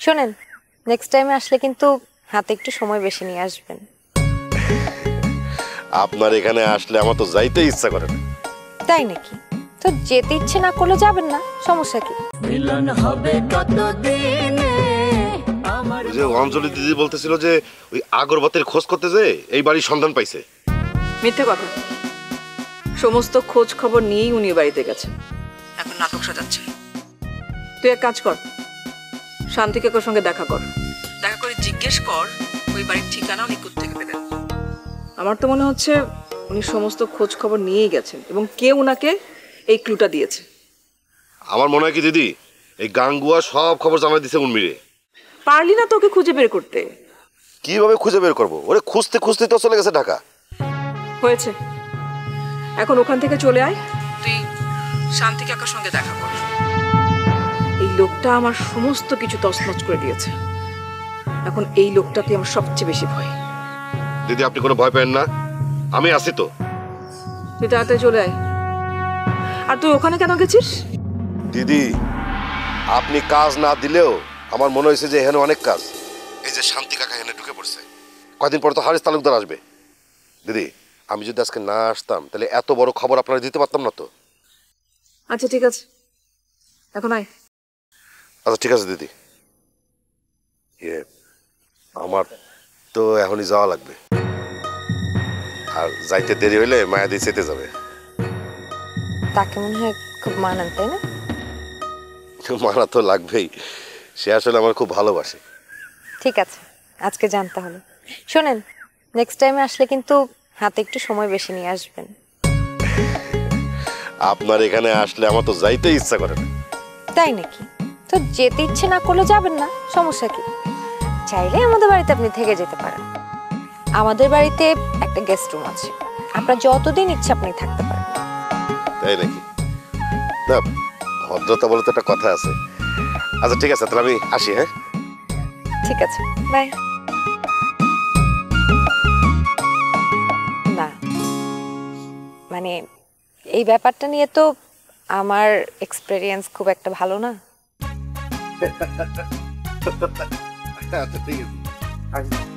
শোনেন, নেক্সট টাইমে আসলে কিন্তু হাতে একটু সময় বেশি নিয়ে আসবেন। আপনার এখানে আসলে আমার তো যাইতে ইচ্ছা করে না। তাই নাকি? তো যেতে ইচ্ছে না করলে যাবেন না, সমস্যা কি? মিলন হবে কতদিনে আমার ওই যে অঞ্জলি দিদি বলতেছিল যে ওই আগরবাতির খোঁজ করতে যে এই বাড়ির সন্ধান পাইছে। মিথ্যে কথা। সমস্ত খোঁজ খবর নিয়েই উনি বাড়িতে গেছেন। এখন নাটক সাজাচ্ছে। তুই এক কাজ কর, শান্তি কাকুর সঙ্গে দেখা কর। দেখা করে জিজ্ঞেস কর ওই বাড়ির ঠিকানা উনি কোত্থেকে পেলেন। আমার তো মনে হচ্ছে উনি সমস্ত খোঁজ খবর নিয়েই গেছেন এবং কে উনাকে এই ক্লুটা দিয়েছে। আমার মনে হয় কি দিদি, এই গাঙ্গুয়া সব খবর জানাই দিছে উর্মিরে। পারলি না তোকে খুঁজে বের করতে? কিভাবে খুঁজে বের করবো? ওরে খুঁজতে খুঁজতে তো চলে গেছে ঢাকা। হয়েছে, এখন ওখান থেকে চলে আয়। তুই শান্তি কাকার সঙ্গে দেখা কর। এই লোকটা আমার সমস্ত কিছু তছনছ করে দিয়েছে। এখন এই লোকটাকে আমার সবচেয়ে বেশি ভয়। দিদি আপনি কোনো ভয় পেন না, আমি আছি তো। তুই তাড়াতাড়ি চলে আয়। আর তুই ওখানে কেন গেছিস? দিদি আপনি কাজ না দিলেও আমার মনে হয়েছে যে এখানে অনেক কাজ। এই যে শান্তি কাকা এখানে ঢুকে পড়ছে, কয়দিন পর তো হারিস তালুকদার আসবে। দিদি আমি যদি আজকে না আসতাম তাহলে এত বড় খবর আপনারা দিতে পারতাম না তো। আচ্ছা ঠিক আছে, এখন আয়। আচ্ছা ঠিক আছে দিদি। আমার তো এখনই যাওয়া লাগবে, আর যাইতে দেরি হইলে মায়াদি চেতে যাবে। তাকে মনে হয় খুব মানান, তাই না? মানা তো লাগবেই, সে আসলে আমার খুব ভালোবাসে। ঠিক আছে, আজকে জানতে হলো। শোনেন, নেক্সট টাইমে আসলে কিন্তু হাতে একটু সময় বেশি নিয়ে আসবেন। আপনার এখানে আসলে আমার তো যাইতে ইচ্ছা করে না। তাই নাকি? তো যেতে ইচ্ছে না করলে যাবেন না, সমস্যা কি? চাইলে আমাদের বাড়িতে আপনি থেকে যেতে পারেন। আমাদের বাড়িতে একটা গেস্ট রুম আছে, আপনার যতদিন ইচ্ছে আপনি থাকতে পারেন। তাই নাকি? না, ভদ্রতা বলে তো একটা কথা আছে। আচ্ছা ঠিক আছে, তাহলে আমি আসি। হ্যাঁ ঠিক আছে, বাই। না মানে এই ব্যাপারটা নিয়ে তো আমার এক্সপেরিয়েন্স খুব একটা ভালো না। আচ্ছা ঠিক আছে।